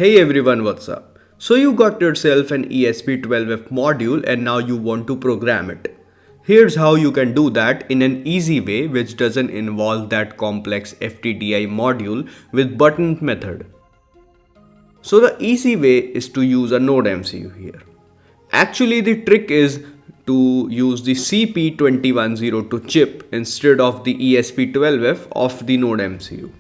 Hey everyone, what's up? So you got yourself an ESP12F module and now you want to program it. Here's how you can do that in an easy way which doesn't involve that complex FTDI module with button method. So the easy way is to use a Node MCU here. Actually the trick is to use the CP2102 chip instead of the ESP12F of the Node MCU.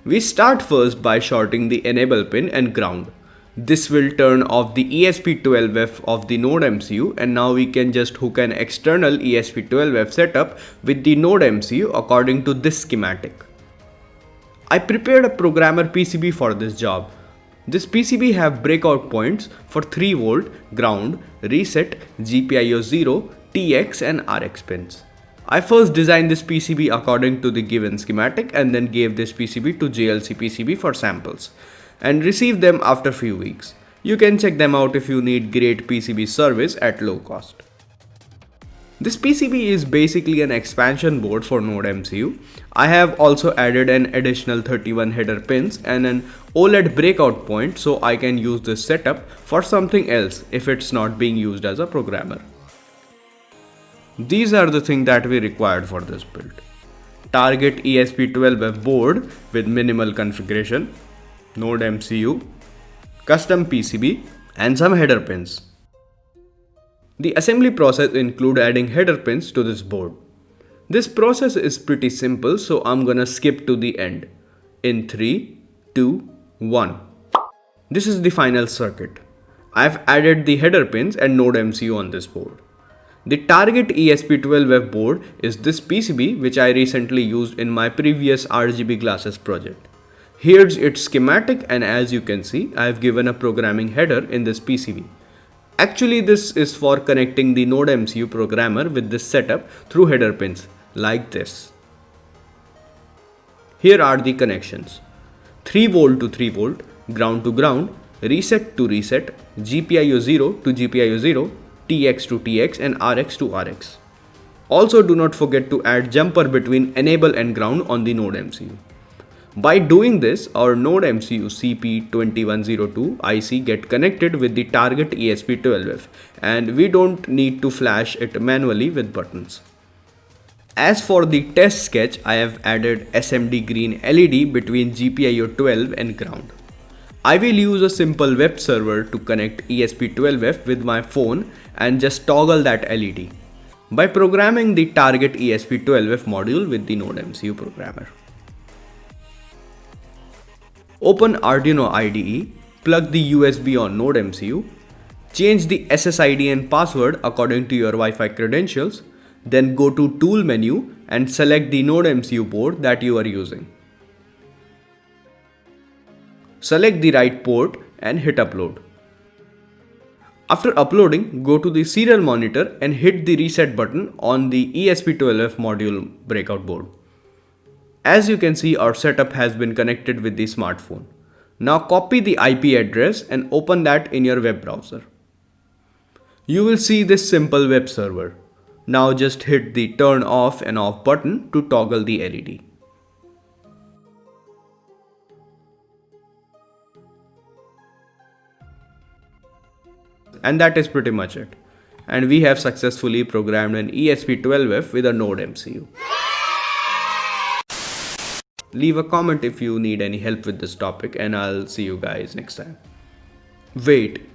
We start first by shorting the enable pin and ground. This will turn off the ESP12F of the Node MCU, and now we can just hook an external ESP12F setup with the Node MCU according to this schematic. I prepared a programmer PCB for this job. This PCB have breakout points for 3V, ground, reset, GPIO 0, TX and RX pins. I first designed this PCB according to the given schematic and then gave this PCB to JLC PCB for samples and received them after few weeks. You can check them out if you need great PCB service at low cost. This PCB is basically an expansion board for Node MCU. I have also added an additional 31 header pins and an OLED breakout point so I can use this setup for something else if it's not being used as a programmer. These are the things that we required for this build. Target ESP12F board with minimal configuration, Node MCU, custom PCB and some header pins. The assembly process includes adding header pins to this board. This process is pretty simple, so I'm gonna skip to the end. In 3, 2, 1. This is the final circuit. I've added the header pins and Node MCU on this board. The target ESP12F board is this PCB which I recently used in my previous RGB glasses project. Here's its schematic, and as you can see, I've given a programming header in this PCB. Actually, this is for connecting the Node MCU programmer with this setup through header pins like this. Here are the connections: 3V to 3V, ground to ground, reset to reset, GPIO 0 to GPIO 0, TX to TX and RX to RX. Also do not forget to add jumper between enable and ground on the Node MCU. By doing this, our Node MCU CP2102 IC get connected with the target ESP12F and we don't need to flash it manually with buttons. As for the test sketch, I have added SMD green LED between GPIO 12 and ground. I will use a simple web server to connect ESP12F with my phone and just toggle that LED by programming the target ESP12F module with the Node MCU programmer. Open Arduino IDE, plug the USB on Node MCU, change the SSID and password according to your Wi-Fi credentials, then go to Tool menu and select the Node MCU board that you are using. Select the right port and hit upload. After uploading, go to the serial monitor and hit the reset button on the ESP12F module breakout board. As you can see, our setup has been connected with the smartphone. Now copy the IP address and open that in your web browser. You will see this simple web server. Now just hit the turn off and off button to toggle the LED. And that is pretty much it. And we have successfully programmed an ESP12F with a Node MCU. Leave a comment if you need any help with this topic and I'll see you guys next time. Wait,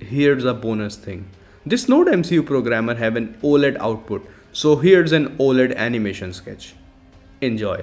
here's a bonus thing. This Node MCU programmer have an OLED output, so here's an OLED animation sketch. Enjoy.